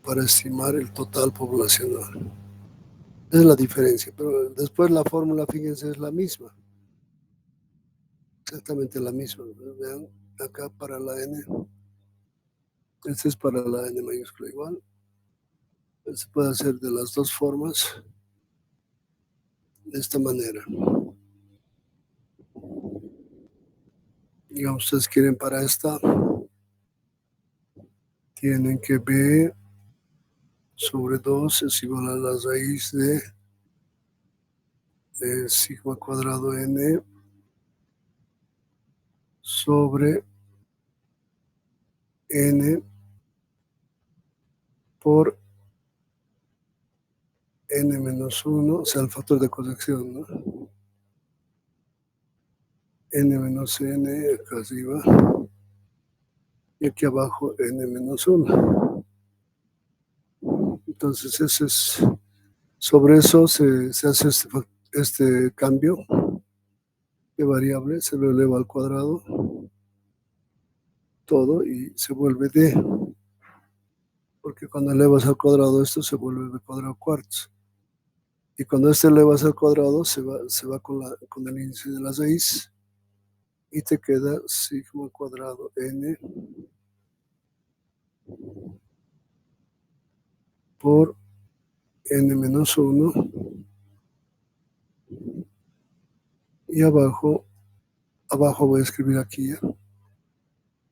para estimar el total poblacional. Esa es la diferencia, pero después la fórmula, fíjense, es la misma. Exactamente la misma. Vean, acá para la n, este es para la n mayúscula igual. Se puede hacer de las dos formas, de esta manera. Digamos, ustedes quieren para esta, tienen que b sobre 2 es igual a la raíz de sigma cuadrado n sobre n por n menos 1, o sea, el factor de corrección, ¿no? N menos n acá arriba y aquí abajo n menos 1. Entonces ese es, sobre eso se hace este cambio de variable, se lo eleva al cuadrado todo y se vuelve d, porque cuando elevas al cuadrado esto se vuelve b cuadrado cuartos. Y cuando este elevas al cuadrado se va con el índice de la raíz y te queda sigma cuadrado n por n menos 1 y abajo voy a escribir aquí ya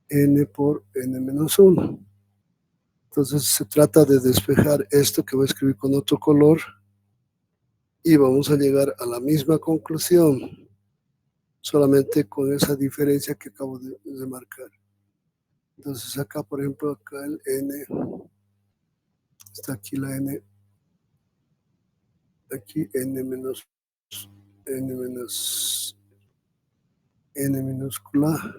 n por n menos 1. Entonces se trata de despejar esto que voy a escribir con otro color y vamos a llegar a la misma conclusión, solamente con esa diferencia que acabo de marcar. Entonces acá, por ejemplo, acá el n, está aquí la n, aquí n minúscula,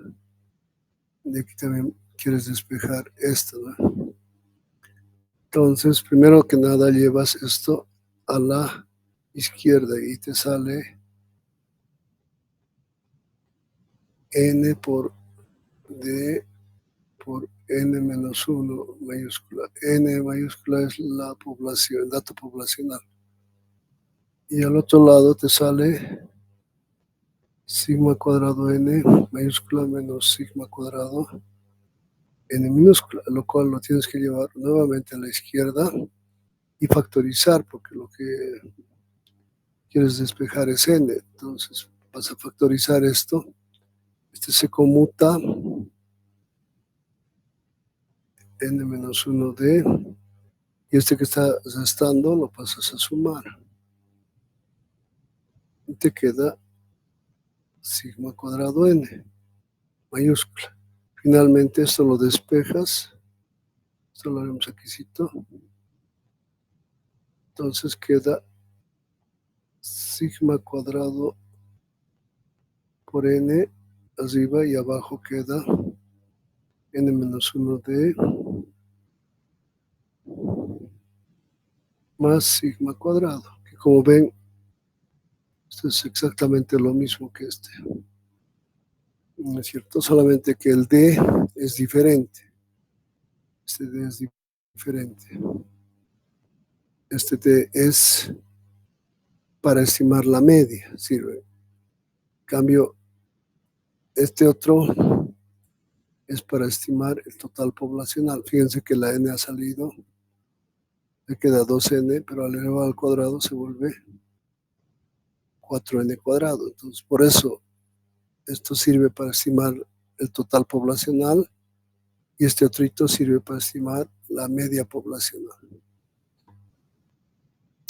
de aquí también quieres despejar esto, ¿no? Entonces, primero que nada llevas esto a la izquierda y te sale n por d por n menos 1 mayúscula. N mayúscula es la población, el dato poblacional. Y al otro lado te sale sigma cuadrado n mayúscula menos sigma cuadrado n minúscula, lo cual lo tienes que llevar nuevamente a la izquierda y factorizar, porque lo que quieres despejar es n. Entonces vas a factorizar esto. Este se conmuta n menos 1d y este que está restando lo pasas a sumar. Y te queda sigma cuadrado n mayúscula. Finalmente esto lo despejas. Esto lo haremos aquícito. Entonces queda sigma cuadrado por n arriba y abajo queda n menos 1d más sigma cuadrado, que como ven, esto es exactamente lo mismo que este. ¿No es cierto? Solamente que el d es diferente. Este d es diferente. Este d es para estimar la media, sirve. En cambio, este otro es para estimar el total poblacional. Fíjense que la n ha salido, le queda 2n, pero al elevar al cuadrado se vuelve 4n cuadrado. Entonces, por eso, esto sirve para estimar el total poblacional y este otro sirve para estimar la media poblacional.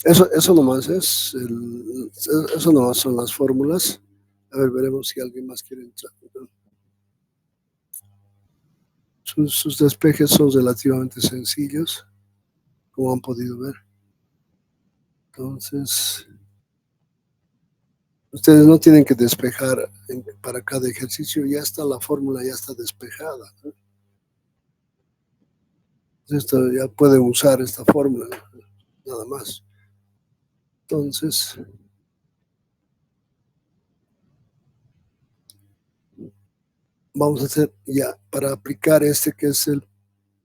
Eso nomás eso nomás son las fórmulas. A ver, veremos si alguien más quiere entrar. Sus despejes son relativamente sencillos, como han podido ver. Entonces, ustedes no tienen que despejar para cada ejercicio, ya está la fórmula, ya está despejada, ¿no? Esto ya pueden usar esta fórmula, nada más. Entonces, vamos a hacer ya, para aplicar este que es el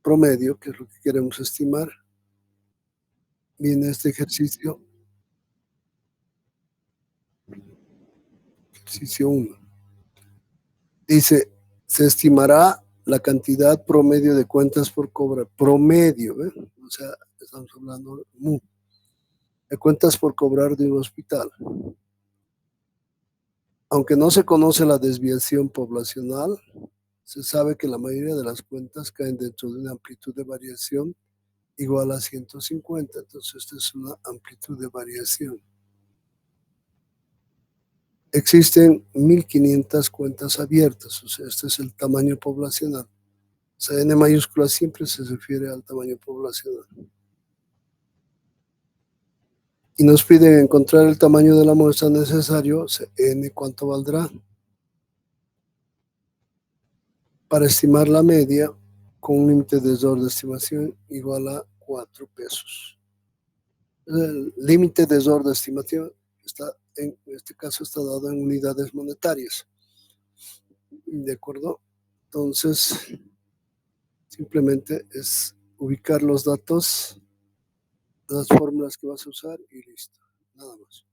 promedio, que es lo que queremos estimar. Viene este ejercicio 1. Dice, se estimará la cantidad promedio de cuentas por cobrar. Promedio, ¿eh? O sea, estamos hablando de cuentas por cobrar de un hospital. Aunque no se conoce la desviación poblacional, se sabe que la mayoría de las cuentas caen dentro de una amplitud de variación igual a 150. Entonces, esta es una amplitud de variación. Existen 1.500 cuentas abiertas, o sea, este es el tamaño poblacional. O sea, N mayúscula siempre se refiere al tamaño poblacional. Y nos piden encontrar el tamaño de la muestra necesario, o sea, N cuánto valdrá, para estimar la media con un límite de error de estimación igual a 4 pesos. El límite de error de estimación está, en este caso, está dado en unidades monetarias. ¿De acuerdo? Entonces, simplemente es ubicar los datos, las fórmulas que vas a usar y listo. Nada más.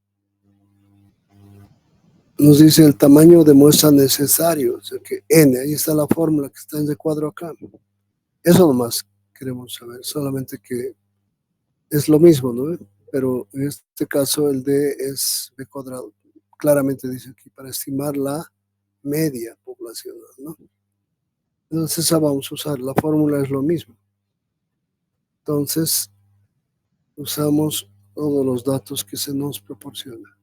Nos dice el tamaño de muestra necesario, o sea que N, ahí está la fórmula que está en el cuadro acá. Eso nomás queremos saber, solamente que es lo mismo, ¿no? Pero en este caso el D es B cuadrado. Claramente dice aquí, para estimar la media poblacional, ¿no? Entonces vamos a usar, la fórmula es lo mismo. Entonces, usamos todos los datos que se nos proporcionan.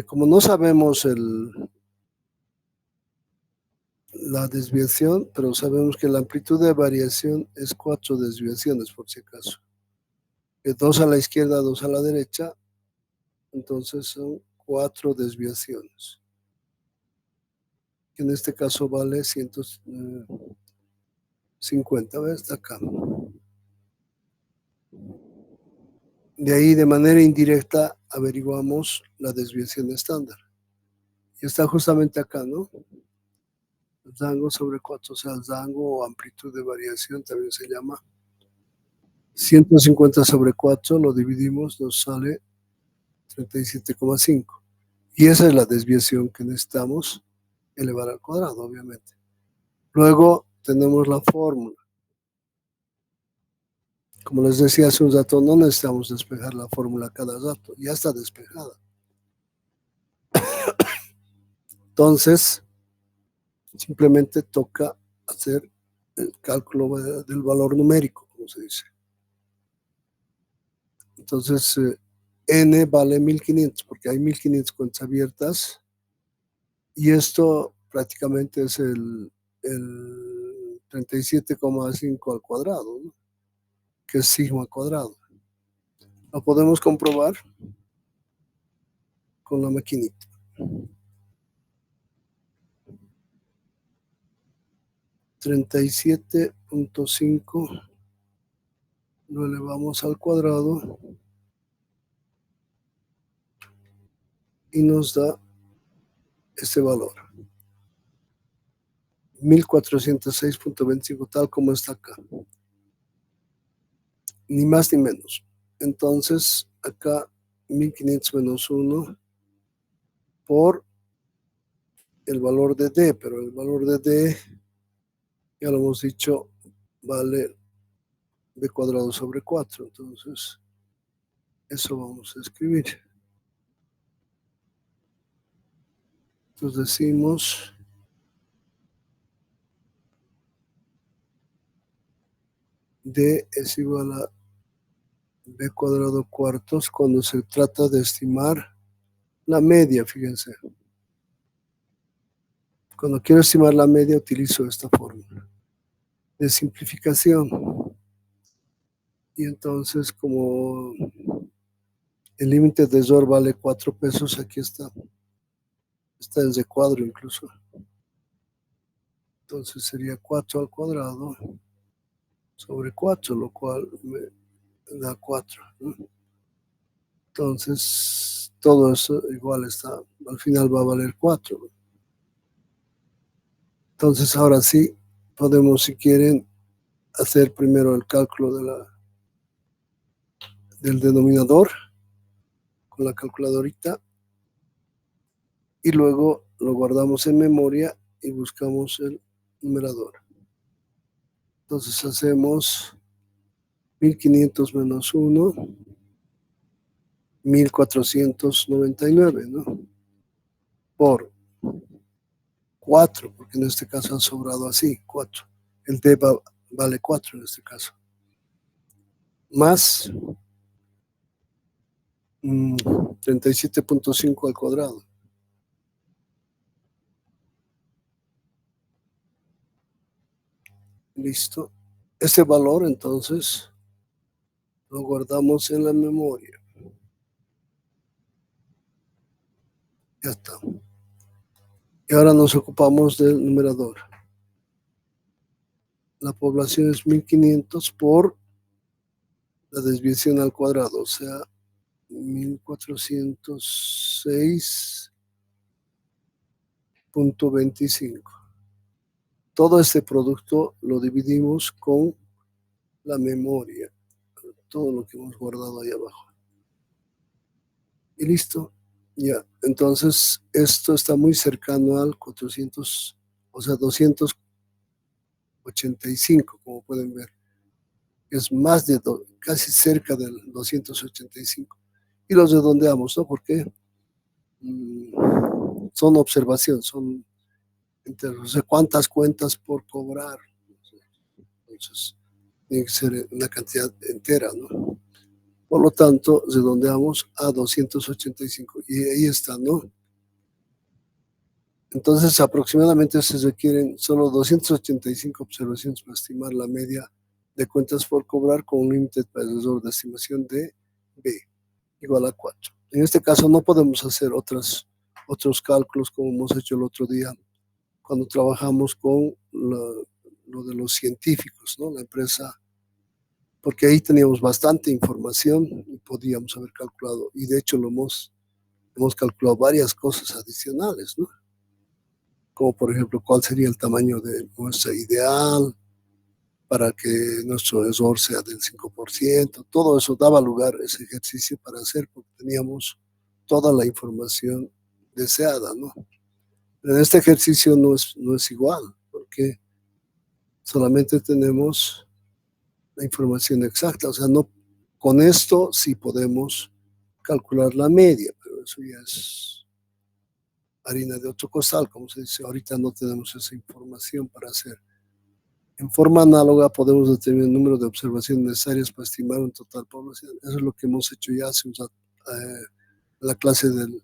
Como no sabemos la desviación, pero sabemos que la amplitud de variación es 4 desviaciones, por si acaso. 2 a la izquierda, 2 a la derecha, entonces son 4 desviaciones. Que en este caso vale 150, ¿ves? Está acá. De ahí, de manera indirecta, averiguamos la desviación estándar. Y está justamente acá, ¿no? El rango sobre 4, o sea, el rango o amplitud de variación también se llama. 150 sobre 4 lo dividimos, nos sale 37,5. Y esa es la desviación que necesitamos elevar al cuadrado, obviamente. Luego tenemos la fórmula. Como les decía hace un rato, no necesitamos despejar la fórmula cada rato, ya está despejada. Entonces, simplemente toca hacer el cálculo del valor numérico, como se dice. Entonces, N vale 1.500 porque hay 1.500 cuentas abiertas y esto prácticamente es el 37,5 al cuadrado, ¿no? Que es sigma cuadrado. Lo podemos comprobar con la maquinita. 37,5 lo elevamos al cuadrado y nos da este valor. 1.406,25, tal como está acá. Ni más ni menos. Entonces, acá 1.500 menos 1 por el valor de D, pero el valor de D, ya lo hemos dicho, vale B cuadrado sobre 4. Entonces, eso vamos a escribir. Entonces decimos D es igual a B cuadrado cuartos cuando se trata de estimar la media, fíjense. Cuando quiero estimar la media utilizo esta fórmula de simplificación. Y entonces como el límite de error vale 4 pesos, aquí está. Está en recuadro incluso. Entonces sería 4 al cuadrado sobre 4, lo cual me da 4, ¿no? Entonces todo eso igual está, al final va a valer 4. Entonces ahora sí podemos, si quieren, hacer primero el cálculo del denominador con la calculadorita y luego lo guardamos en memoria y buscamos el numerador. Entonces hacemos 1500 menos 1, 1499, ¿no? Por 4, porque en este caso ha sobrado así, 4. El D vale 4 en este caso. Más 37.5 al cuadrado. Listo. Ese valor entonces lo guardamos en la memoria. Ya está. Y ahora nos ocupamos del numerador. La población es 1500 por la desviación al cuadrado, o sea, 1406.25. Todo este producto lo dividimos con la memoria, todo lo que hemos guardado ahí abajo. Y listo. Ya, entonces esto está muy cercano al 400, o sea, 285, como pueden ver. Es más de, casi cerca del 285. Y los redondeamos, ¿no? Porque son observación, son, no sé cuántas cuentas por cobrar. Entonces, tiene que ser una cantidad entera, ¿no? Por lo tanto, redondeamos a 285 y ahí está, ¿no? Entonces, aproximadamente se requieren solo 285 observaciones para estimar la media de cuentas por cobrar con un límite para el error de estimación de B igual a 4. En este caso no podemos hacer otros cálculos como hemos hecho el otro día cuando trabajamos con lo de los científicos, ¿no? La empresa, porque ahí teníamos bastante información y podíamos haber calculado, y de hecho hemos calculado varias cosas adicionales, ¿no? Como por ejemplo cuál sería el tamaño de muestra ideal para que nuestro error sea del 5%. Todo eso daba lugar a ese ejercicio para hacer porque teníamos toda la información deseada, ¿no? Pero en este ejercicio no es igual, porque solamente tenemos la información exacta, o sea, no, con esto sí podemos calcular la media, pero eso ya es harina de otro costal, como se dice. Ahorita no tenemos esa información para hacer. En forma análoga podemos determinar el número de observaciones necesarias para estimar un total población. Eso es lo que hemos hecho ya hace en la clase del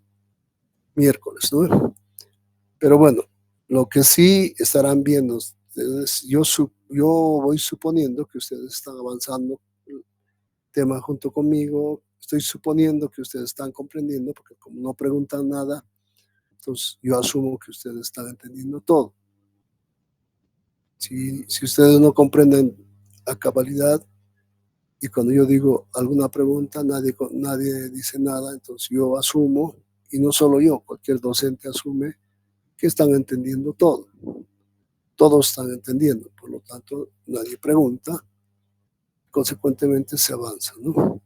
miércoles, ¿no? Pero bueno, lo que sí estarán viendo ustedes, yo voy suponiendo que ustedes están avanzando el tema junto conmigo, estoy suponiendo que ustedes están comprendiendo, porque como no preguntan nada, entonces yo asumo que ustedes están entendiendo todo. Si ustedes no comprenden a cabalidad y cuando yo digo alguna pregunta, nadie dice nada, entonces yo asumo, y no solo yo, cualquier docente asume que están entendiendo todo. Todos están entendiendo, por lo tanto nadie pregunta, consecuentemente se avanza, ¿no?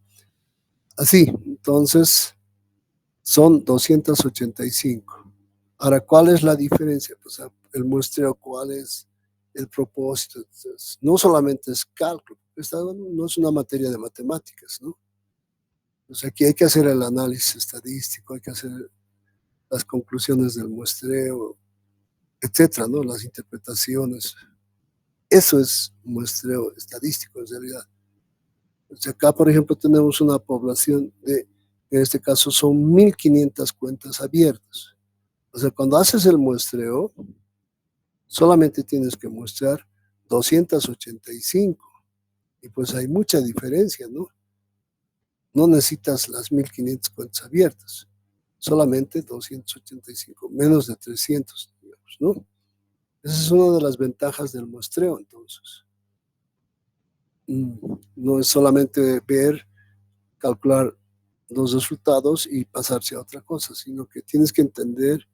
Así, entonces son 285. Ahora, ¿cuál es la diferencia? Pues el muestreo, ¿cuál es el propósito? Entonces, no solamente es cálculo, esta no es una materia de matemáticas, ¿no? O sea, aquí hay que hacer el análisis estadístico, hay que hacer las conclusiones del muestreo, etcétera, ¿no? Las interpretaciones. Eso es muestreo estadístico en realidad. O sea, acá, por ejemplo, tenemos una población en este caso son 1500 cuentas abiertas. O sea, cuando haces el muestreo, solamente tienes que muestrar 285. Y pues hay mucha diferencia, ¿no? No necesitas las 1500 cuentas abiertas, solamente 285, menos de 300, digamos, ¿no? Esa es una de las ventajas del muestreo, entonces. No es solamente ver, calcular los resultados y pasarse a otra cosa, sino que tienes que entender,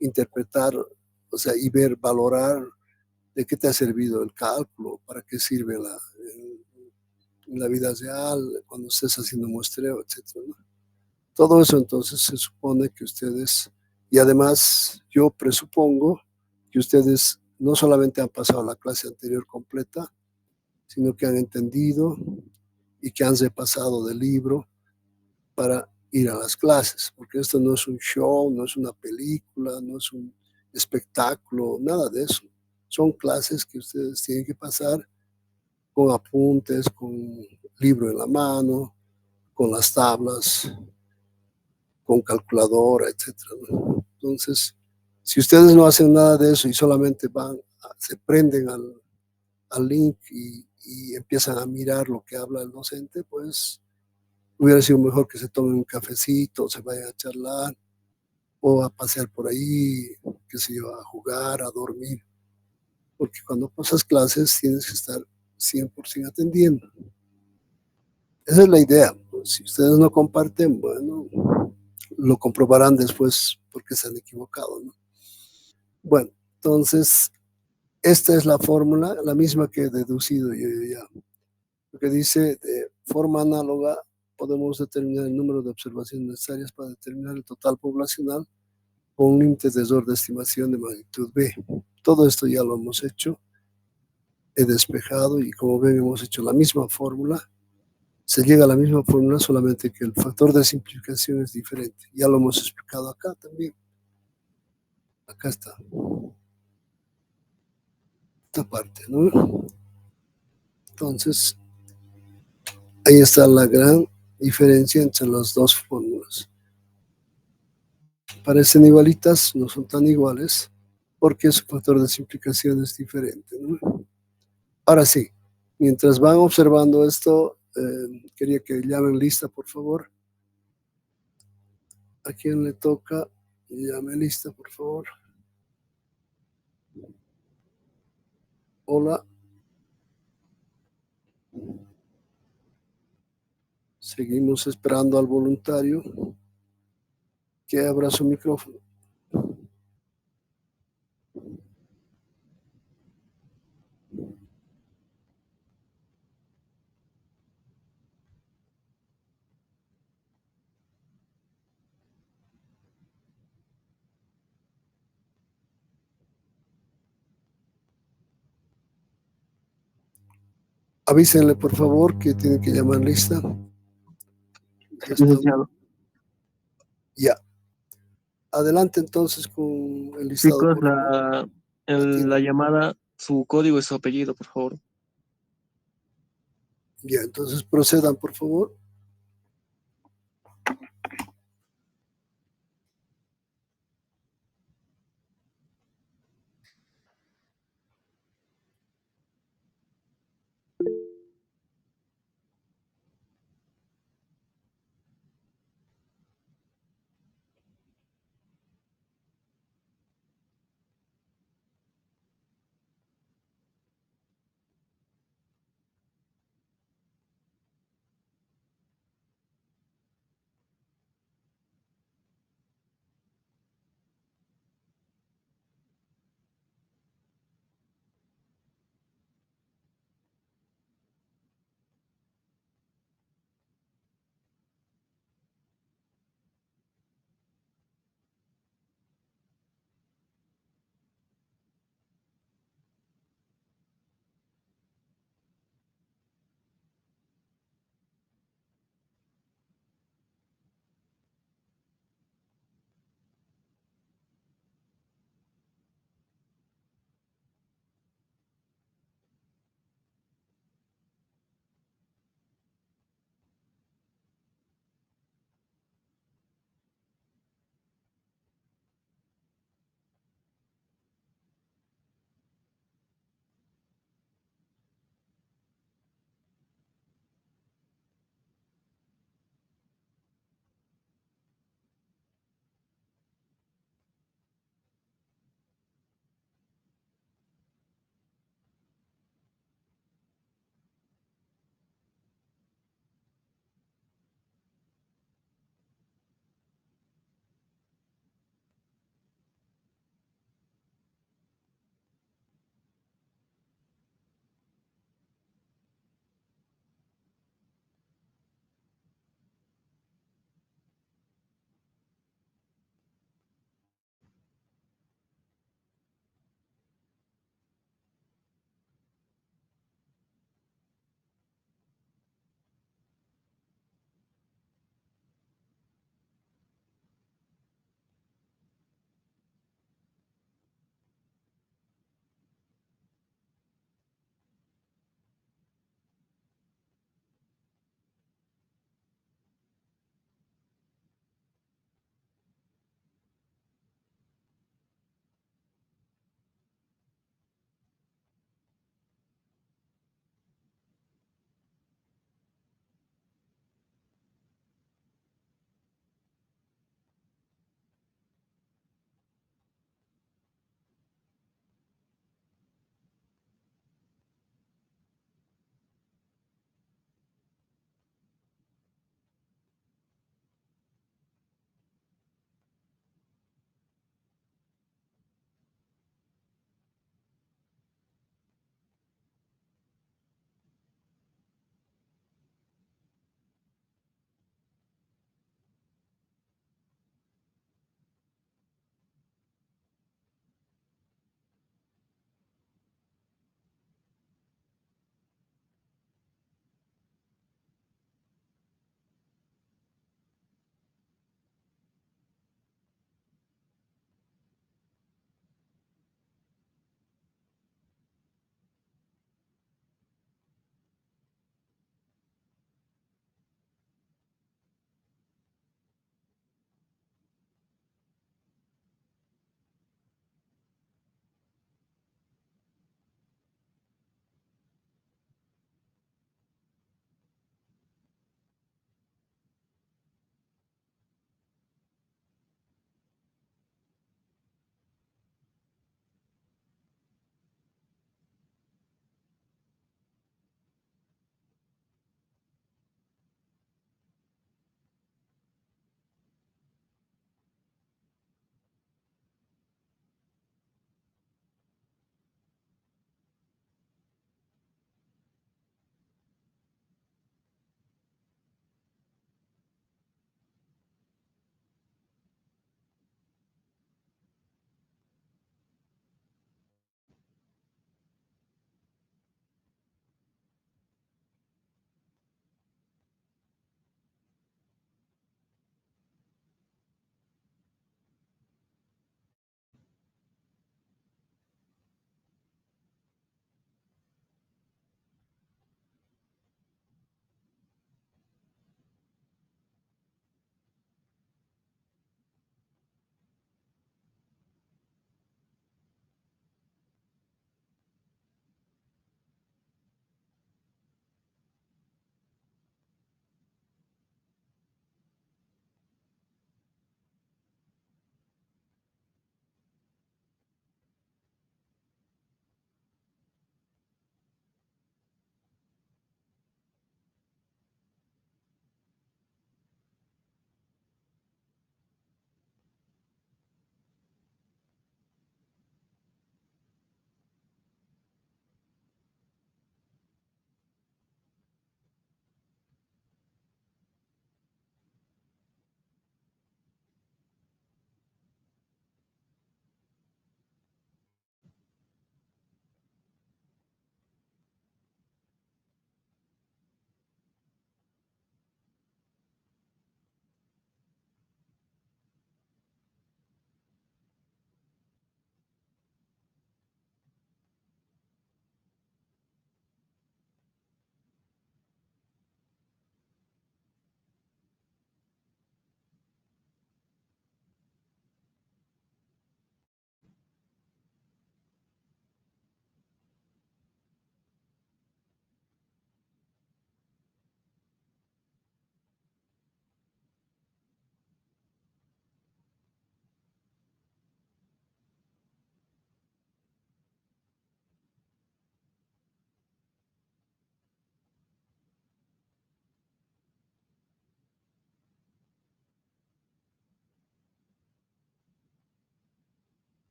interpretar, o sea, y ver, valorar ¿De qué te ha servido el cálculo? ¿Para qué sirve en la vida real, cuando estés haciendo muestreo, etcétera, ¿no? Todo eso entonces se supone que ustedes, y además yo presupongo que ustedes no solamente han pasado la clase anterior completa, sino que han entendido y que han repasado del libro para ir a las clases, porque esto no es un show, no es una película, no es un espectáculo, nada de eso. Son clases que ustedes tienen que pasar con apuntes, con libro en la mano, con las tablas, con calculadora, etcétera, ¿no? Entonces, si ustedes no hacen nada de eso y solamente se prenden al link y empiezan a mirar lo que habla el docente, pues hubiera sido mejor que se tomen un cafecito, se vayan a charlar o a pasear por ahí, qué sé yo, a jugar, a dormir, porque cuando pasas clases tienes que estar 100% atendiendo. Esa es la idea. Pues, si ustedes no comparten, bueno, lo comprobarán después porque se han equivocado, ¿no? Bueno, entonces, esta es la fórmula, la misma que he deducido yo ya. Lo que dice, de forma análoga, podemos determinar el número de observaciones necesarias para determinar el total poblacional con un límite de error de estimación de magnitud B. Todo esto ya lo hemos hecho, he despejado y como ven hemos hecho la misma fórmula. Se llega a la misma fórmula, solamente que el factor de simplificación es diferente. Ya lo hemos explicado acá también. Acá está. Esta parte, ¿no? Entonces, ahí está la gran diferencia entre las dos fórmulas. Parecen igualitas, no son tan iguales, porque su factor de simplificación es diferente, ¿no? Ahora sí, mientras van observando esto, quería que llamen lista, por favor. ¿A quién le toca? Llame lista, por favor. Hola. Seguimos esperando al voluntario que abra su micrófono. Avísenle, por favor, que tiene que llamar lista. Ya está. Licenciado. Ya. Adelante entonces con el listado, Chicos, por favor. la llamada, su código y su apellido, por favor. Ya, entonces procedan, por favor.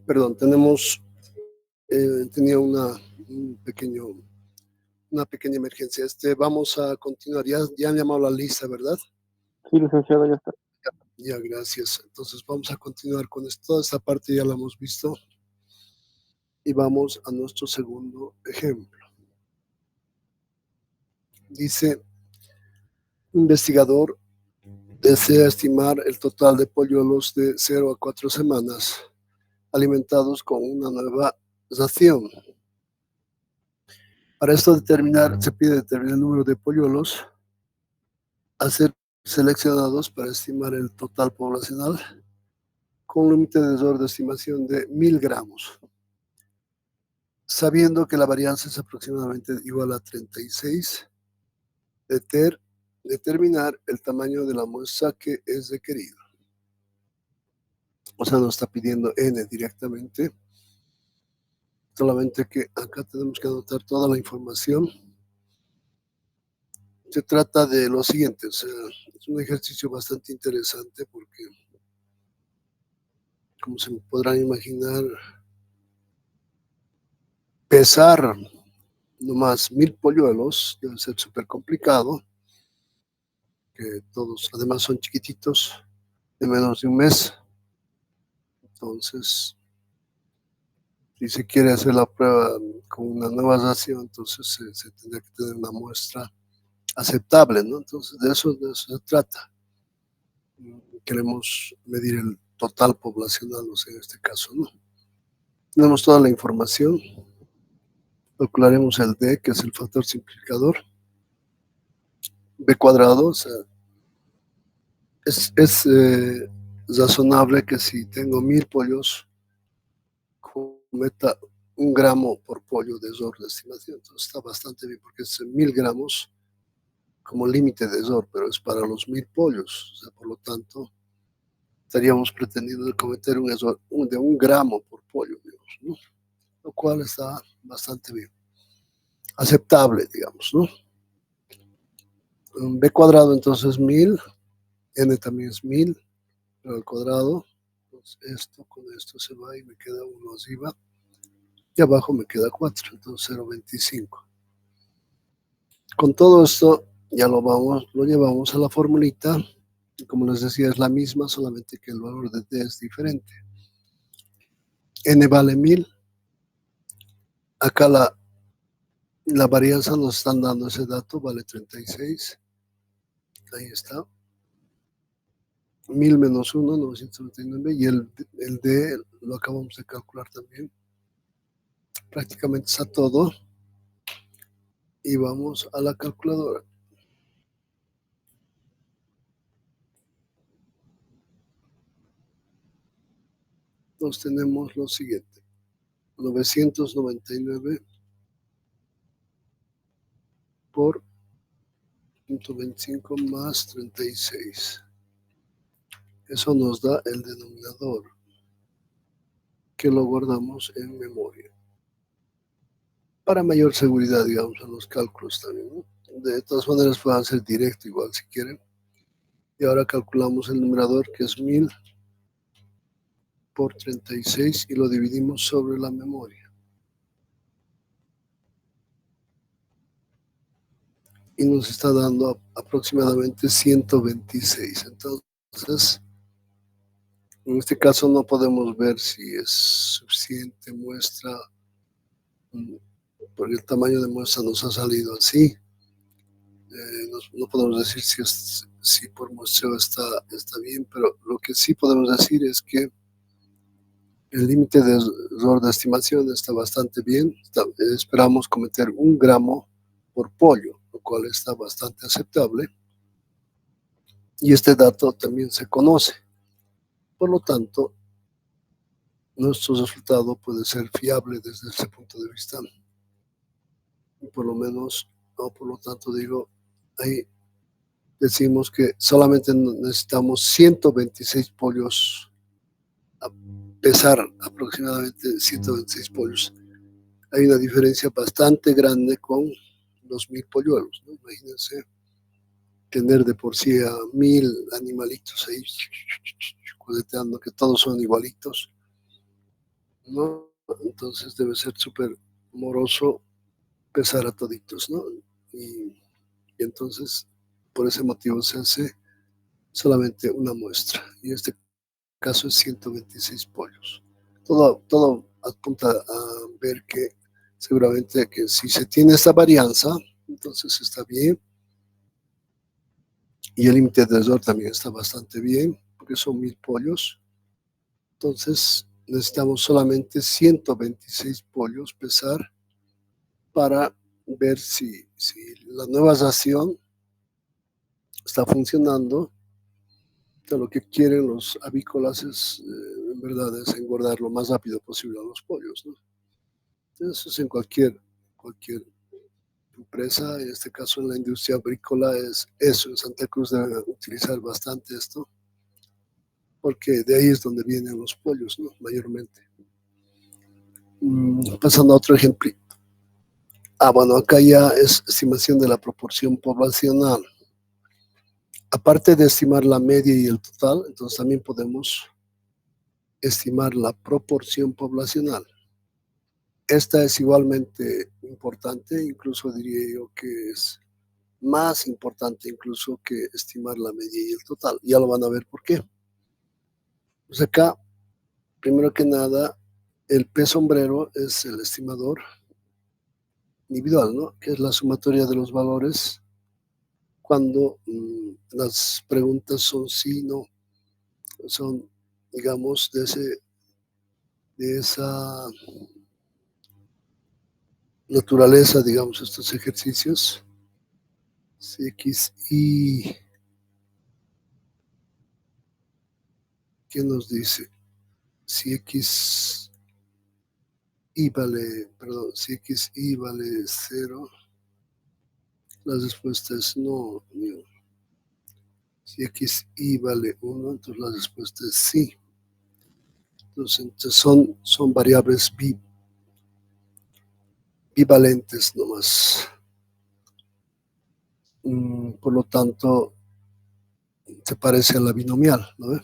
Perdón, tenía una pequeña emergencia. Vamos a continuar. Ya han llamado a la lista, ¿verdad? Sí, licenciado, ya está. Ya, gracias. Entonces vamos a continuar con esto. Toda esta parte ya la hemos visto. Y vamos a nuestro segundo ejemplo. Dice, investigador desea estimar el total de polluelos de 0 a 4 semanas alimentados con una nueva ración. Para esto se pide determinar el número de polluelos a ser seleccionados para estimar el total poblacional con un límite de error de estimación de 1000 gramos, sabiendo que la varianza es aproximadamente igual a 36, determinar el tamaño de la muestra que es requerido. O sea, nos está pidiendo n directamente, solamente que acá tenemos que anotar toda la información. Se trata de lo siguiente, o sea, es un ejercicio bastante interesante porque, como se podrán imaginar, pesar nomás 1000 polluelos debe ser súper complicado, que todos además son chiquititos, de menos de un mes. Entonces, si se quiere hacer la prueba con una nueva ración, entonces se tendría que tener una muestra aceptable, ¿no? Entonces, de eso se trata. Queremos medir el total poblacional, o sea, en este caso, ¿no? Tenemos toda la información. Calcularemos el D, que es el factor simplificador. B cuadrado, o sea, es razonable que si tengo 1000 pollos, cometa 1 gramo por pollo de error de estimación. Entonces está bastante bien porque es 1000 gramos como límite de error, pero es para los 1000 pollos. O sea, por lo tanto, estaríamos pretendiendo cometer un error de 1 gramo por pollo, digamos, ¿no? Lo cual está bastante bien. Aceptable, digamos, ¿no? B cuadrado entonces 1000, n también es 1000, pero al cuadrado, entonces esto con esto se va y me queda 1 arriba, y abajo me queda 4, entonces 0,25. Con todo esto ya lo llevamos a la formulita, y como les decía es la misma, solamente que el valor de t es diferente. N vale 1000, acá la varianza nos están dando ese dato, vale 36, ahí está. 1000 menos 1, 999, y el D lo acabamos de calcular también. Prácticamente está todo. Y vamos a la calculadora. Nos tenemos lo siguiente. 999 por 125 más 36. Eso nos da el denominador, que lo guardamos en memoria. Para mayor seguridad, digamos, en los cálculos también, ¿no? De todas maneras, pueden ser directo igual si quieren. Y ahora calculamos el numerador, que es 1000 por 36, y lo dividimos sobre la memoria. Y nos está dando aproximadamente 126. Entonces, en este caso no podemos ver si es suficiente muestra, porque el tamaño de muestra nos ha salido así. No podemos decir si por muestreo está bien, pero lo que sí podemos decir es que el límite de error de estimación está bastante bien. Esperamos cometer 1 gramo por pollo, lo cual está bastante aceptable. Y este dato también se conoce. Por lo tanto, nuestro resultado puede ser fiable desde ese punto de vista. Y por lo menos, o por lo tanto digo, ahí decimos que solamente necesitamos 126 pollos, a pesar aproximadamente 126 pollos. Hay una diferencia bastante grande con los 1000 polluelos, ¿no? Imagínense tener de por sí a 1000 animalitos ahí coleteando, que todos son igualitos. ¿no? Entonces debe ser súper moroso pesar a toditos, ¿no? Y entonces, por ese motivo se hace solamente una muestra. Y en este caso es 126 pollos. Todo apunta a ver que seguramente que si se tiene esta varianza, entonces está bien. Y el límite de error también está bastante bien, porque son 1000 pollos. Entonces necesitamos solamente 126 pollos pesar para ver si la nueva ración está funcionando. Entonces, lo que quieren los avícolas es, en verdad, es engordar lo más rápido posible a los pollos, ¿no? Eso es en cualquier empresa, en este caso en la industria agrícola es eso. En Santa Cruz deben utilizar bastante esto, porque de ahí es donde vienen los pollos, ¿no? Mayormente. Pasando a otro ejemplo. Bueno, acá ya es estimación de la proporción poblacional. Aparte de estimar la media y el total, entonces también podemos estimar la proporción poblacional. Esta es igualmente importante, incluso diría yo que es más importante incluso que estimar la media y el total. Ya lo van a ver por qué. Pues acá, primero que nada, el peso sombrero es el estimador individual, ¿no? Que es la sumatoria de los valores cuando las preguntas son sí, no, son, digamos, de esa naturaleza, digamos, estos ejercicios. Si X, Y, ¿qué nos dice? Si X, Y vale, perdón, si X, Y vale 0, la respuesta es no. Si X, Y vale 1, entonces la respuesta es sí. Entonces son variables bivalentes nomás. Por lo tanto, se parece a la binomial, ¿no?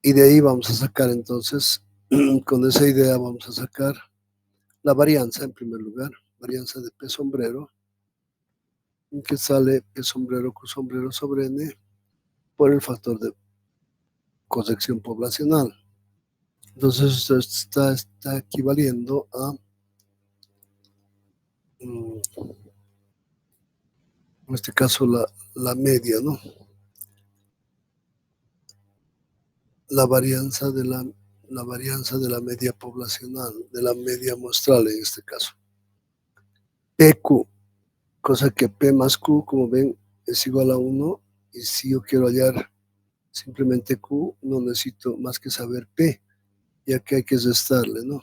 Y de ahí vamos a sacar entonces, con esa idea vamos a sacar la varianza en primer lugar, varianza de P sombrero, que sale P sombrero Q sombrero sobre N por el factor de corrección poblacional. Entonces esto está equivaliendo a, en este caso, la media, ¿no? La varianza de la media poblacional, de la media muestral en este caso. PQ, cosa que P más Q, como ven, es igual a 1, y si yo quiero hallar simplemente Q, no necesito más que saber P, ya que hay que restarle, ¿no?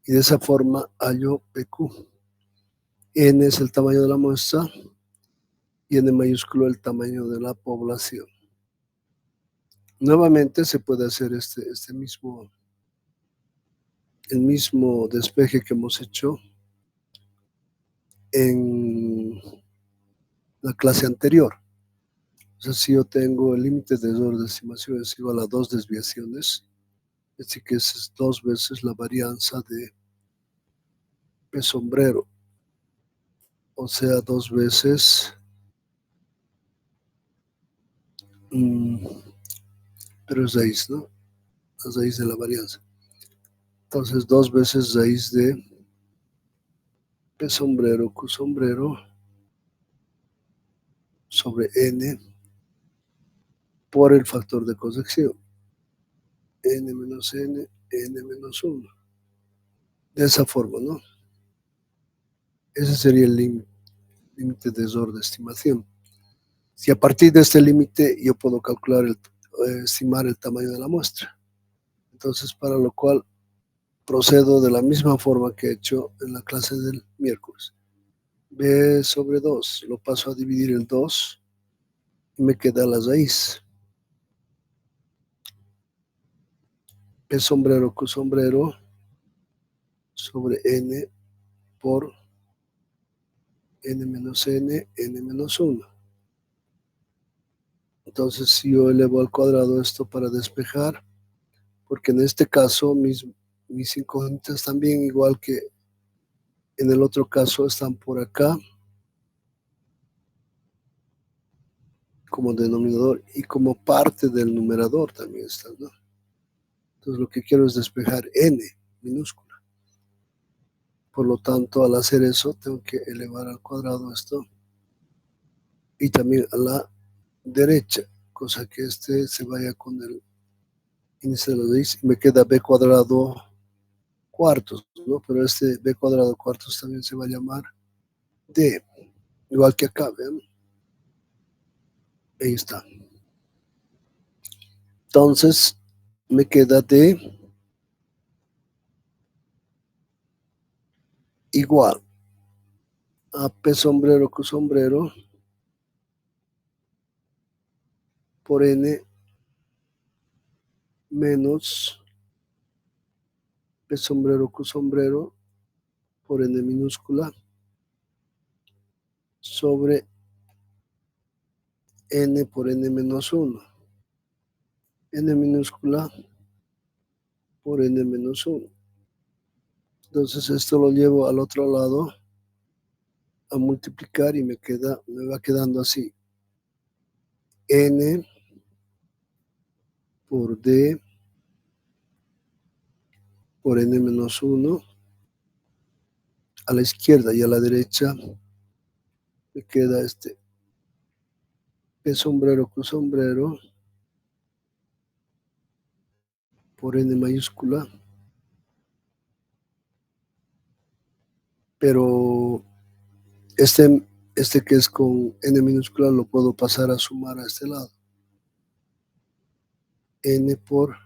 Y de esa forma hallo PQ. N es el tamaño de la muestra y N mayúsculo el tamaño de la población. Nuevamente se puede hacer el mismo despeje que hemos hecho en la clase anterior. O sea, si yo tengo el límite de error de estimación es igual a 2 desviaciones, es decir, que es 2 veces la varianza de P sombrero, o sea, 2 veces, pero es raíz, ¿no? La raíz de la varianza. Entonces, 2 veces raíz de P sombrero, Q sombrero, sobre N por el factor de corrección. N menos N, N menos 1. De esa forma, ¿no? Ese sería el límite de error de estimación. Si a partir de este límite yo puedo calcular, estimar el tamaño de la muestra. Entonces, para lo cual procedo de la misma forma que he hecho en la clase del miércoles. B sobre 2, lo paso a dividir el 2 y me queda la raíz. P sombrero, Q sombrero sobre N por N menos N, N menos 1. Entonces, si yo elevo al cuadrado esto para despejar, porque en este caso mis incógnitas también, igual que en el otro caso, están por acá como denominador y como parte del numerador también están, ¿no? Entonces lo que quiero es despejar n minúscula. Por lo tanto, al hacer eso, tengo que elevar al cuadrado esto y también a la derecha, cosa que este se vaya con el índice de la raíz y me queda b cuadrado cuartos, ¿no? Pero este b cuadrado cuartos también se va a llamar d, igual que acá, ¿ven? Ahí está. Entonces, me queda d igual a p sombrero q sombrero por n menos p sombrero q sombrero por n minúscula sobre n por n menos 1. N minúscula por n menos 1. Entonces esto lo llevo al otro lado a multiplicar y me va quedando así. N por d por n menos 1 a la izquierda y a la derecha me queda este p sombrero q sombrero por n mayúscula, pero este que es con n minúscula lo puedo pasar a sumar a este lado. N por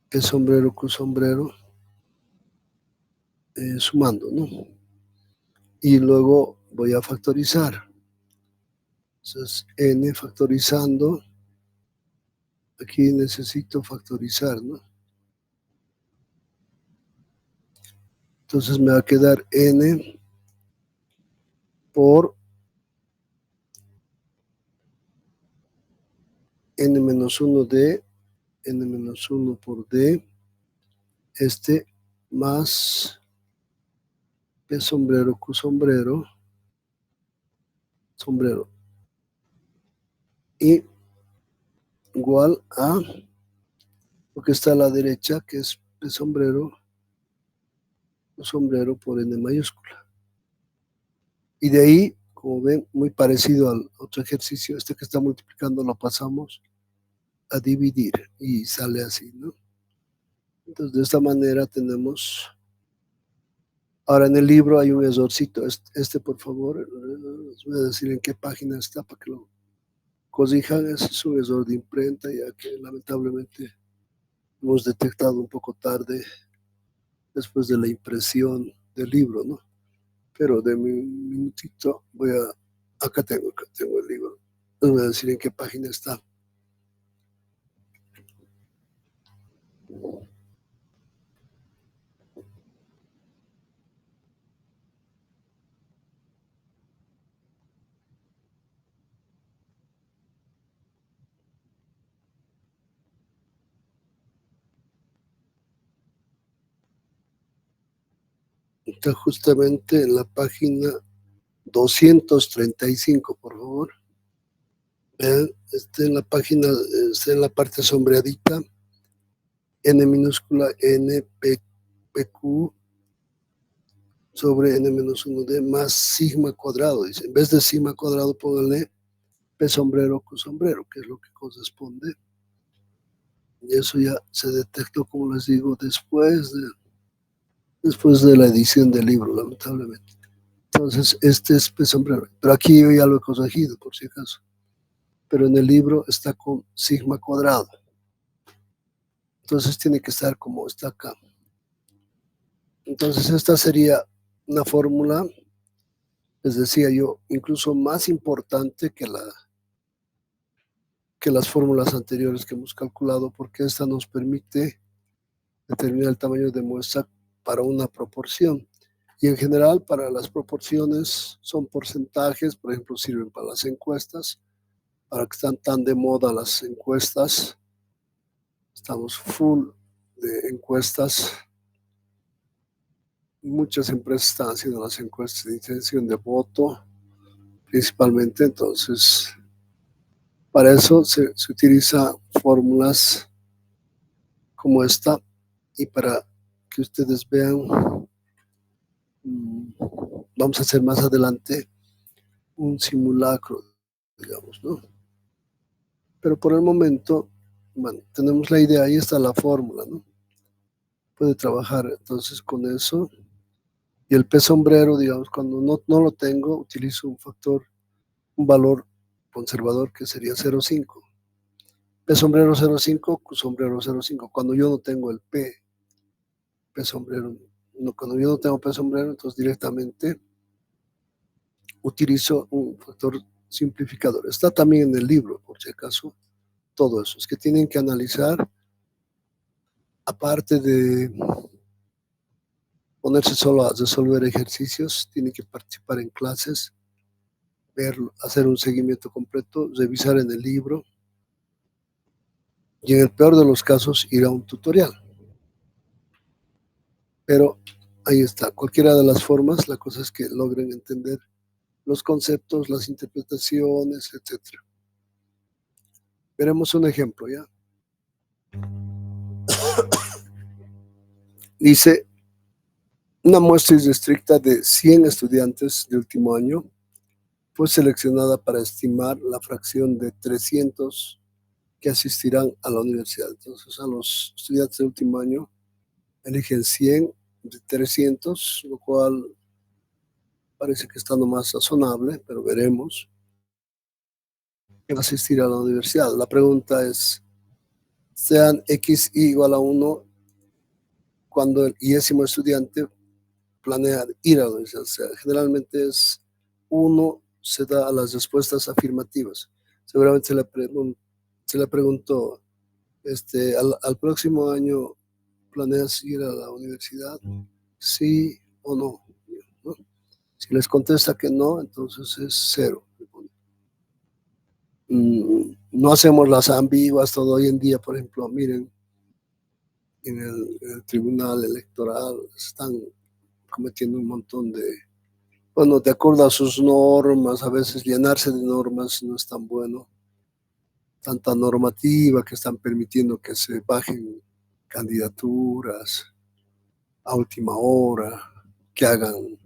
p sombrero q sombrero sumando, ¿no? Y luego voy a factorizar. Entonces, n factorizando. Aquí necesito factorizar, ¿no? Entonces me va a quedar n por n menos 1 d, n menos 1 por d, más p sombrero q sombrero, y igual a lo que está a la derecha, que es p sombrero q sombrero por n mayúscula. Y de ahí, como ven, muy parecido al otro ejercicio, este que está multiplicando lo pasamos a dividir y sale así, ¿no? Entonces, de esta manera tenemos. Ahora en el libro hay un errorcito. Por favor, les voy a decir en qué página está para que lo corrijan. Es un error de imprenta, ya que lamentablemente hemos detectado un poco tarde después de la impresión del libro, ¿no? Pero de un minutito acá tengo el libro. Les voy a decir en qué página está. Está justamente en la página 235, por favor. Vean, está en la página, está en la parte sombreadita, n minúscula n pq sobre n menos 1d más sigma cuadrado. Dice, en vez de sigma cuadrado, pónganle p sombrero q sombrero, que es lo que corresponde. Y eso ya se detectó, como les digo, después de la edición del libro, lamentablemente. Entonces, este es p sombrero. Pero aquí yo ya lo he corregido, por si acaso. Pero en el libro está con sigma cuadrado. Entonces tiene que estar como está acá. Entonces esta sería una fórmula, les decía yo, incluso más importante que las fórmulas anteriores que hemos calculado, porque esta nos permite determinar el tamaño de muestra para una proporción. Y en general, para las proporciones son porcentajes, por ejemplo, sirven para las encuestas, ahora que están tan de moda las encuestas, Estamos full de encuestas. Muchas empresas están haciendo las encuestas de intención de voto, principalmente. Entonces, para eso se utiliza fórmulas como esta, y para que ustedes vean, vamos a hacer más adelante un simulacro, digamos, ¿no? Pero por el momento, bueno, tenemos la idea, ahí está la fórmula, ¿no? Puede trabajar entonces con eso. Y el pez sombrero, digamos, cuando no lo tengo, utilizo un valor conservador que sería 0,5. P sombrero 0,5, Q sombrero 0,5. Cuando yo no tengo el P sombrero, cuando yo no tengo P sombrero, entonces directamente utilizo un factor simplificador. Está también en el libro, por si acaso, todo eso. Es que tienen que analizar, aparte de ponerse solo a resolver ejercicios, tienen que participar en clases, verlo, hacer un seguimiento completo, revisar en el libro y en el peor de los casos ir a un tutorial. Pero ahí está, cualquiera de las formas, la cosa es que logren entender los conceptos, las interpretaciones, etc. Veremos un ejemplo, ¿ya? Dice, una muestra irrestricta de 100 estudiantes de último año fue seleccionada para estimar la fracción de 300 que asistirán a la universidad. Entonces, a los estudiantes de último año eligen 100 de 300, lo cual parece que está nomás razonable, pero veremos. Asistir a la universidad. La pregunta es, sean x igual a 1 cuando el iésimo estudiante planea ir a la universidad. O sea, generalmente es 1 se da a las respuestas afirmativas. Seguramente se le preguntó, al próximo año, ¿planeas ir a la universidad? ¿Sí o no? ¿No? Si les contesta que no, entonces es 0. No hacemos las ambiguas todo hoy en día. Por ejemplo, miren, en el tribunal electoral están cometiendo un montón bueno, de acuerdo a sus normas, a veces llenarse de normas no es tan bueno. Tanta normativa que están permitiendo que se bajen candidaturas a última hora, que hagan un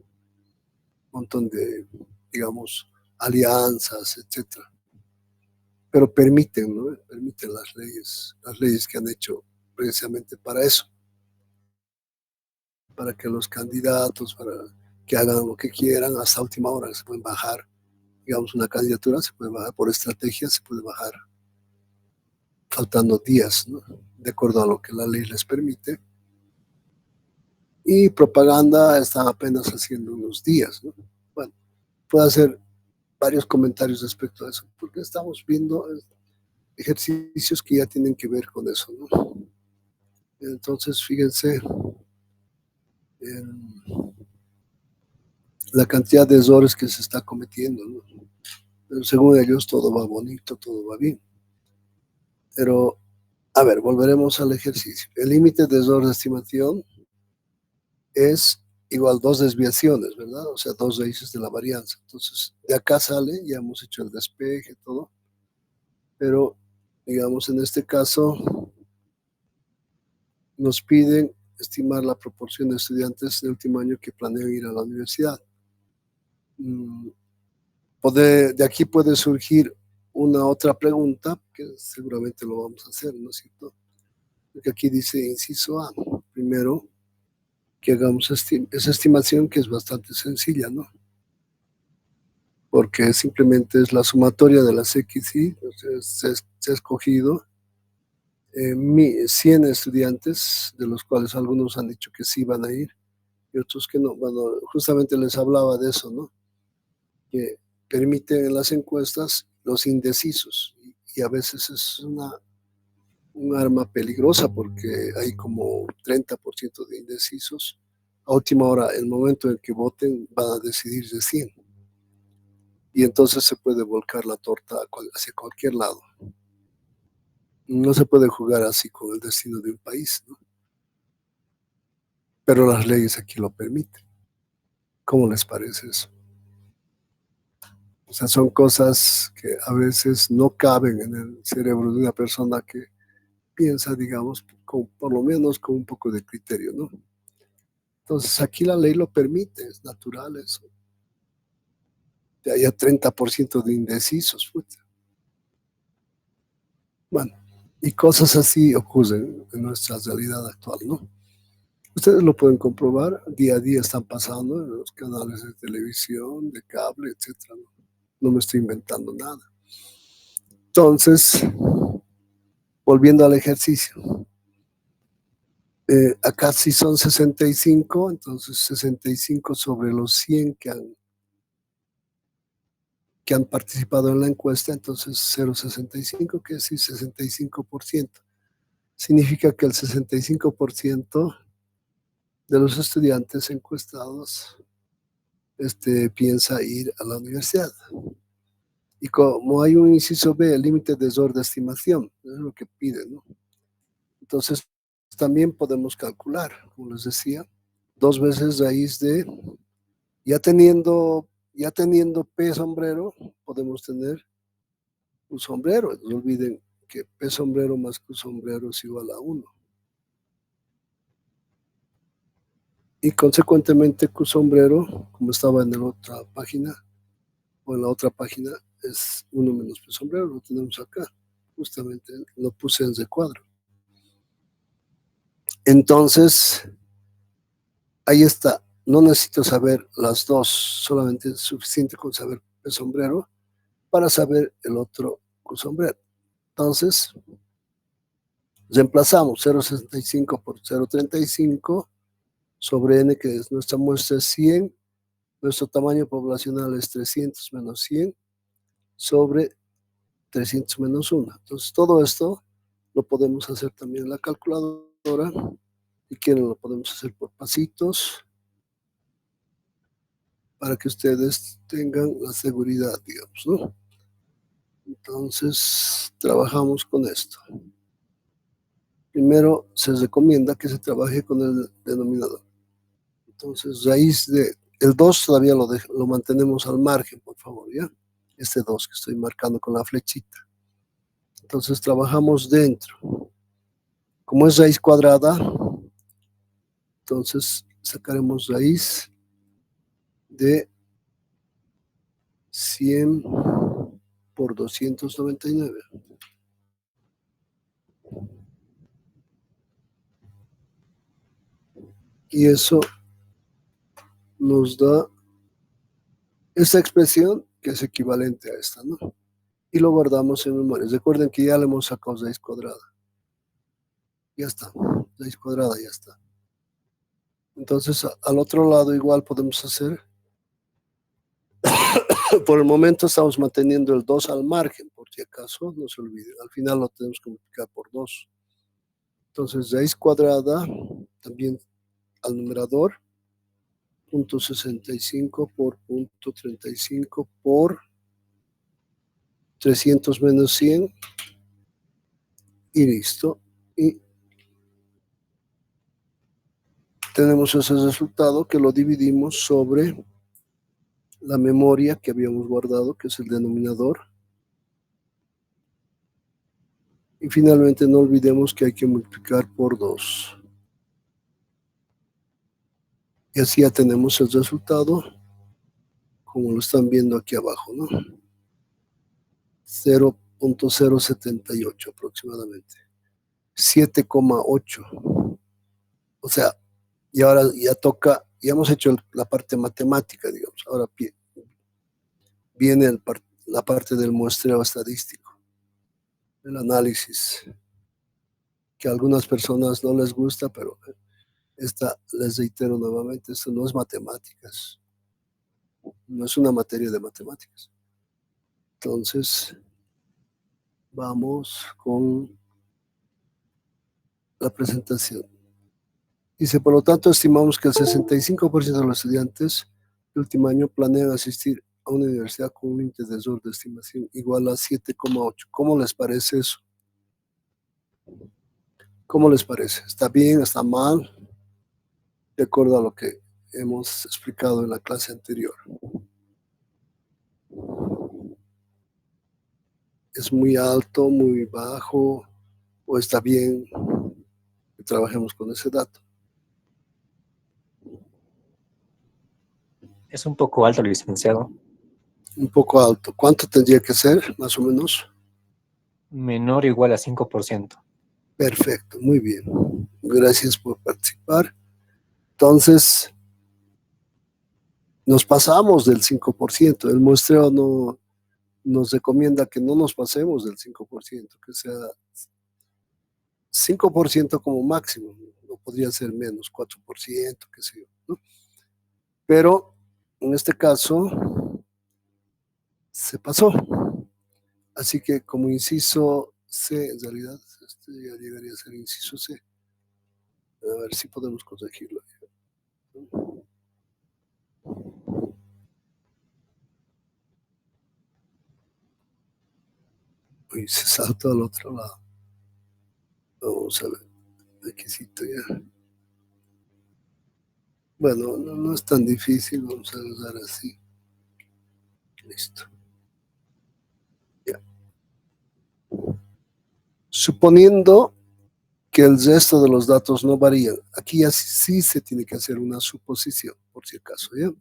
montón de, digamos, alianzas, etcétera. Pero permiten, ¿no? Permiten las leyes que han hecho precisamente para eso, para que los candidatos, para que hagan lo que quieran hasta última hora. Se pueden bajar, digamos, una candidatura se puede bajar por estrategia, se puede bajar faltando días, ¿no? De acuerdo a lo que la ley les permite. Y propaganda están apenas haciendo unos días, ¿no? Bueno, puedo hacer varios comentarios respecto a eso, porque estamos viendo ejercicios que ya tienen que ver con eso, ¿no? Entonces, fíjense en la cantidad de errores que se está cometiendo, ¿no? Pero según ellos todo va bonito, todo va bien. Pero, a ver, volveremos al ejercicio. El límite de error de estimación es igual 2 desviaciones, ¿verdad? O sea, 2 raíces de la varianza. Entonces, de acá sale, ya hemos hecho el despeje, todo. Pero, digamos, en este caso, nos piden estimar la proporción de estudiantes de último año que planean ir a la universidad. De aquí puede surgir una otra pregunta, que seguramente lo vamos a hacer, ¿no es cierto? Porque aquí dice inciso A, primero, que hagamos esa estimación, que es bastante sencilla, ¿no? Porque simplemente es la sumatoria de las X y se ha escogido 100 estudiantes, de los cuales algunos han dicho que sí van a ir y otros que no. Bueno, justamente les hablaba de eso, ¿no? Que permiten en las encuestas los indecisos, y a veces es un arma peligrosa porque hay como 30% de indecisos. A última hora, el momento en que voten, van a decidir de 100. Y entonces se puede volcar la torta hacia cualquier lado. No se puede jugar así con el destino de un país, ¿no? Pero las leyes aquí lo permiten. ¿Cómo les parece eso? O sea, son cosas que a veces no caben en el cerebro de una persona que piensa, digamos, por lo menos con un poco de criterio, ¿no? Entonces, aquí la ley lo permite, es natural eso. Que haya 30% de indecisos. Puta. Bueno, y cosas así ocurren en nuestra realidad actual, ¿no? Ustedes lo pueden comprobar, día a día están pasando en los canales de televisión, de cable, etcétera. No me estoy inventando nada. Entonces, volviendo al ejercicio, acá sí son 65, entonces 65 sobre los 100 que han participado en la encuesta, entonces 0,65, que es decir 65%. Significa que el 65% de los estudiantes encuestados piensa ir a la universidad. Y como hay un inciso B, el límite de error de estimación, es lo que piden, ¿no? Entonces, también podemos calcular, como les decía, 2 veces raíz de, ya teniendo P sombrero, podemos tener un sombrero. No olviden que P sombrero más Q sombrero es igual a 1. Y consecuentemente Q sombrero, como estaba en la otra página, o en la otra página, es 1 menos P sombrero, lo tenemos acá. Justamente lo puse en recuadro. Entonces, ahí está. No necesito saber las dos, solamente es suficiente con saber P sombrero para saber el otro Q sombrero. Entonces, reemplazamos 0,65 por 0,35 sobre n, que es nuestra muestra es 100, nuestro tamaño poblacional es 300 menos 100 sobre 300 menos 1. Entonces, todo esto lo podemos hacer también en la calculadora. Si quieren, lo podemos hacer por pasitos para que ustedes tengan la seguridad, digamos, ¿no? Entonces, trabajamos con esto. Primero, se recomienda que se trabaje con el denominador. Entonces, raíz de el 2 todavía lo mantenemos al margen, por favor, ¿ya? Este 2 que estoy marcando con la flechita. Entonces, trabajamos dentro. Como es raíz cuadrada, entonces sacaremos raíz de 100 por 299. Y eso nos da esta expresión que es equivalente a esta, ¿no? Y lo guardamos en memoria. Recuerden que ya le hemos sacado raíz cuadrada. Ya está. Raíz cuadrada ya está. Entonces, al otro lado igual podemos hacer. Por el momento estamos manteniendo el 2 al margen, por si acaso, no se olvide. Al final lo tenemos que multiplicar por 2. Entonces, raíz cuadrada, también al numerador, 0.65 por 0.35 por 300 menos 100 y listo. Y tenemos ese resultado que lo dividimos sobre la memoria que habíamos guardado, que es el denominador. Y finalmente no olvidemos que hay que multiplicar por 2. Y así ya tenemos el resultado, como lo están viendo aquí abajo, ¿no? 0.078 aproximadamente. 7,8. O sea, y ahora ya toca, ya hemos hecho la parte matemática, digamos. Ahora viene la parte del muestreo estadístico, el análisis, que a algunas personas no les gusta, pero les reitero nuevamente, esto no es matemáticas, no es una materia de matemáticas. Entonces, vamos con la presentación. Dice, por lo tanto, estimamos que el 65% de los estudiantes del último año planean asistir a una universidad con un límite de error de estimación igual a 7,8. ¿Cómo les parece eso? ¿Cómo les parece? ¿Está bien? ¿Está mal? De acuerdo a lo que hemos explicado en la clase anterior. ¿Es muy alto, muy bajo o está bien que trabajemos con ese dato? Es un poco alto, licenciado. Un poco alto. ¿Cuánto tendría que ser, más o menos? Menor o igual a 5%. Perfecto, muy bien. Gracias por participar. Entonces, nos pasamos del 5%. El muestreo no nos recomienda que no nos pasemos del 5%, que sea 5% como máximo. No podría ser menos, 4%, qué sé yo, ¿no? Pero en este caso se pasó. Así que como inciso C, en realidad, este ya llegaría a ser inciso C. A ver si podemos corregirlo. Uy, se saltó al otro lado. Vamos a ver. Requisito ya. Bueno, no es tan difícil. Vamos a usar así. Listo. Ya. Suponiendo que el resto de los datos no varían. Aquí ya sí se tiene que hacer una suposición, por si acaso, ¿ya?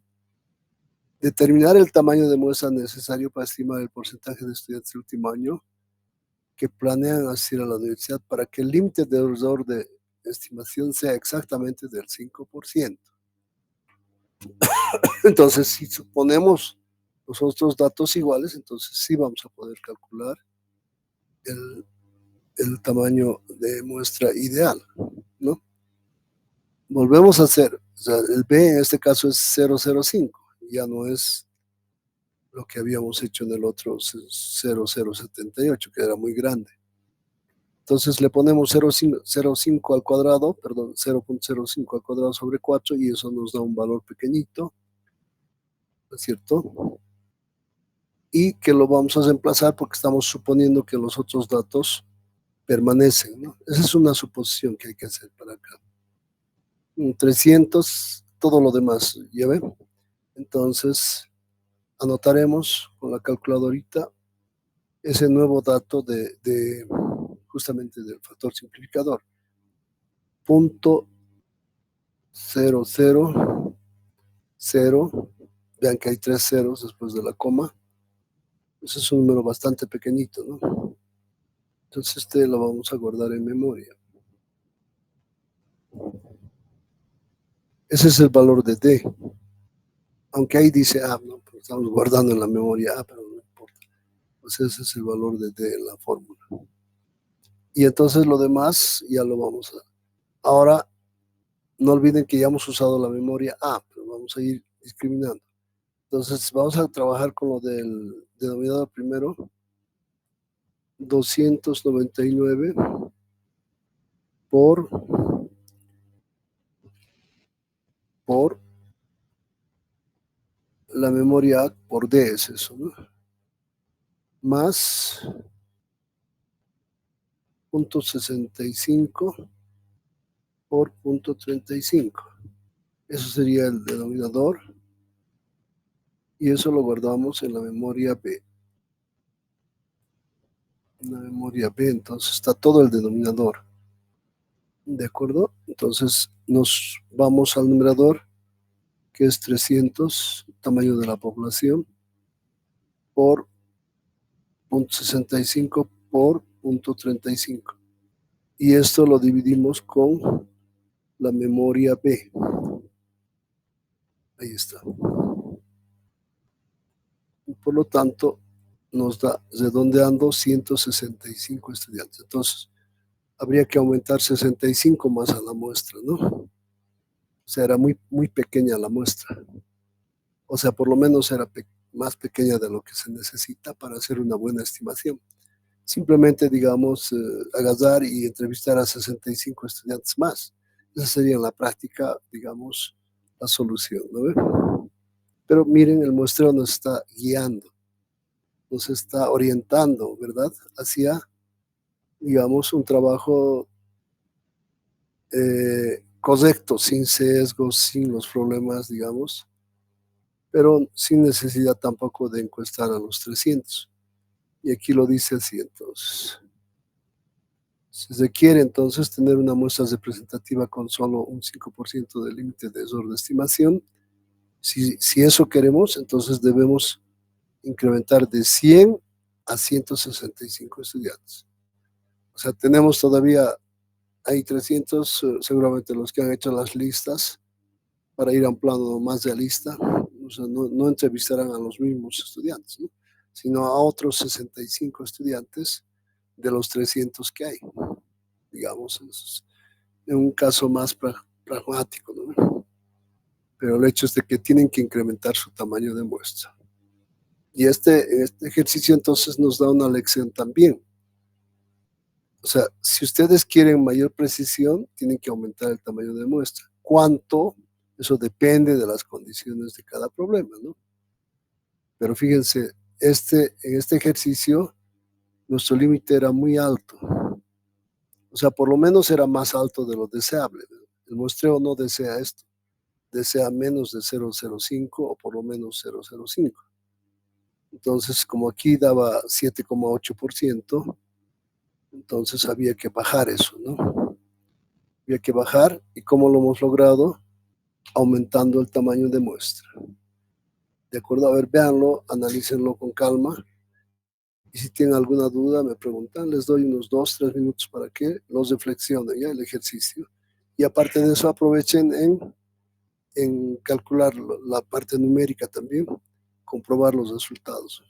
Determinar el tamaño de muestra necesario para estimar el porcentaje de estudiantes del último año que planean asistir a la universidad para que el límite de error de estimación sea exactamente del 5%. Entonces, si suponemos los otros datos iguales, entonces sí vamos a poder calcular el tamaño de muestra ideal, ¿no? Volvemos a hacer, o sea, el B en este caso es 0,05, ya no es lo que habíamos hecho en el otro 0,078, que era muy grande. Entonces le ponemos 0,5 al cuadrado, perdón, 0,05 al cuadrado sobre 4 y eso nos da un valor pequeñito, ¿no es cierto? Y que lo vamos a reemplazar porque estamos suponiendo que los otros datos permanecen, ¿no? Esa es una suposición que hay que hacer para acá. 300, todo lo demás, ¿ya ven? Entonces, anotaremos con la calculadorita ese nuevo dato de justamente del factor simplificador. 0,000, vean que hay 3 ceros después de la coma. Ese es un número bastante pequeñito, ¿no? Entonces este lo vamos a guardar en memoria. Ese es el valor de D. Aunque ahí dice A, ¿no? Pero estamos guardando en la memoria A, pero no importa. Pues ese es el valor de D en la fórmula. Y entonces lo demás ya lo vamos a... Ahora, no olviden que ya hemos usado la memoria A, pero vamos a ir discriminando. Entonces vamos a trabajar con lo del denominador primero. 299 por la memoria A por D es eso, ¿no? Más 0,65 por 0,35. Eso sería el denominador y eso lo guardamos en la memoria B. En la memoria B, entonces está todo el denominador. ¿De acuerdo? Entonces nos vamos al numerador, que es 300, tamaño de la población, por 0,65 por 0,35. Y esto lo dividimos con la memoria B. Ahí está. Y por lo tanto, nos da, redondeando, 165 estudiantes. Entonces, habría que aumentar 65 más a la muestra, ¿no? O sea, era muy, muy pequeña la muestra. O sea, por lo menos era más pequeña de lo que se necesita para hacer una buena estimación. Simplemente, digamos, agarrar y entrevistar a 65 estudiantes más. Esa sería en la práctica, digamos, la solución, ¿no? Pero miren, el muestreo nos está guiando, nos está orientando, ¿verdad? Hacia, digamos, un trabajo correcto, sin sesgos, sin los problemas, digamos, pero sin necesidad tampoco de encuestar a los 300. Y aquí lo dice así, entonces. Se requiere entonces tener una muestra representativa con solo un 5% del límite de error de estimación. Si eso queremos, entonces debemos incrementar de 100 a 165 estudiantes. O sea, tenemos todavía, hay 300, seguramente los que han hecho las listas, para ir a un plano más realista, o sea, no entrevistarán a los mismos estudiantes, ¿no? Sino a otros 65 estudiantes de los 300 que hay, digamos, es un caso más pragmático, ¿no? Pero el hecho es de que tienen que incrementar su tamaño de muestra. Y este ejercicio entonces nos da una lección también. O sea, si ustedes quieren mayor precisión, tienen que aumentar el tamaño de muestra. ¿Cuánto? Eso depende de las condiciones de cada problema, ¿no? Pero fíjense, en este ejercicio, nuestro límite era muy alto. O sea, por lo menos era más alto de lo deseable. El muestreo no desea esto. Desea menos de 0,05 o por lo menos 0,05. Entonces, como aquí daba 7,8%, entonces había que bajar eso, ¿no? Había que bajar. ¿Y cómo lo hemos logrado? Aumentando el tamaño de muestra. ¿De acuerdo? A ver, véanlo, analícenlo con calma. Y si tienen alguna duda, me preguntan. Les doy unos 2, 3 minutos para que los reflexionen, ¿ya? El ejercicio. Y aparte de eso, aprovechen en calcular la parte numérica también, comprobar los resultados.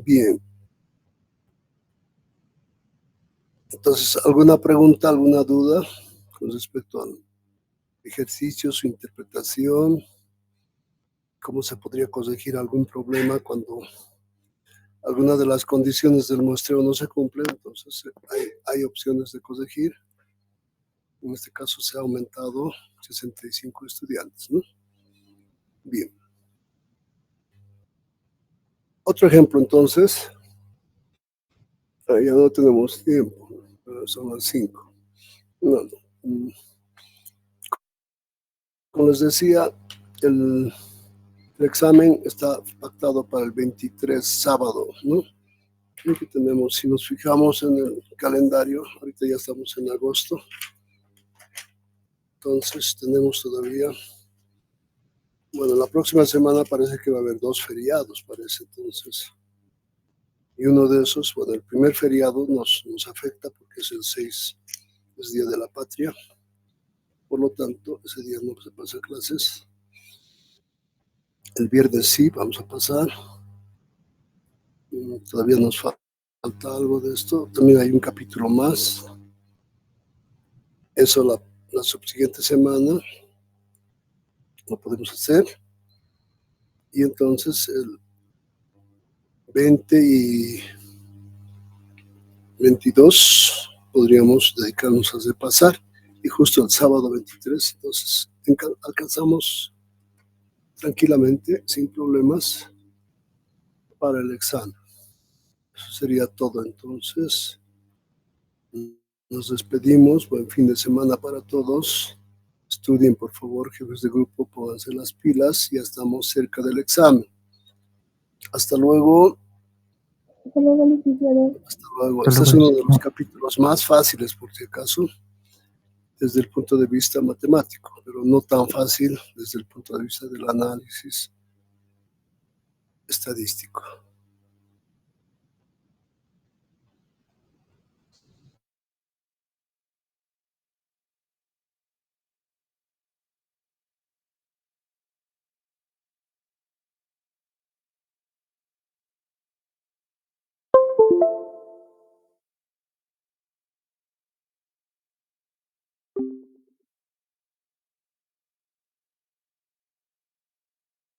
Bien. Entonces, ¿alguna pregunta, alguna duda con respecto al ejercicio, su interpretación? ¿Cómo se podría corregir algún problema cuando alguna de las condiciones del muestreo no se cumple? Entonces, hay opciones de corregir. En este caso se ha aumentado 65 estudiantes, ¿no? Bien. Otro ejemplo, entonces. Ya no tenemos tiempo. Son las 5. No, no. Como les decía, el examen está pactado para el 23 sábado, ¿no? Y que tenemos, si nos fijamos en el calendario, ahorita ya estamos en agosto, entonces tenemos todavía, bueno, la próxima semana parece que va a haber 2 feriados, parece, entonces, y uno de esos, bueno, el primer feriado nos afecta porque es el 6, es Día de la Patria, por lo tanto, ese día no se pasa clases. El viernes sí, vamos a pasar. Todavía nos falta algo de esto. También hay un capítulo más. Eso la subsiguiente semana lo podemos hacer. Y entonces el 20 y 22 podríamos dedicarnos a repasar. Y justo el sábado 23, entonces alcanzamos tranquilamente, sin problemas, para el examen. Eso sería todo entonces. Nos despedimos. Buen fin de semana para todos. Estudien, por favor, jefes de grupo, pónganse las pilas. Ya estamos cerca del examen. Hasta luego. Hasta luego, licenciado. Hasta luego. Hasta Este es luego. uno de los capítulos más fáciles, por si acaso, desde el punto de vista matemático, pero no tan fácil desde el punto de vista del análisis estadístico.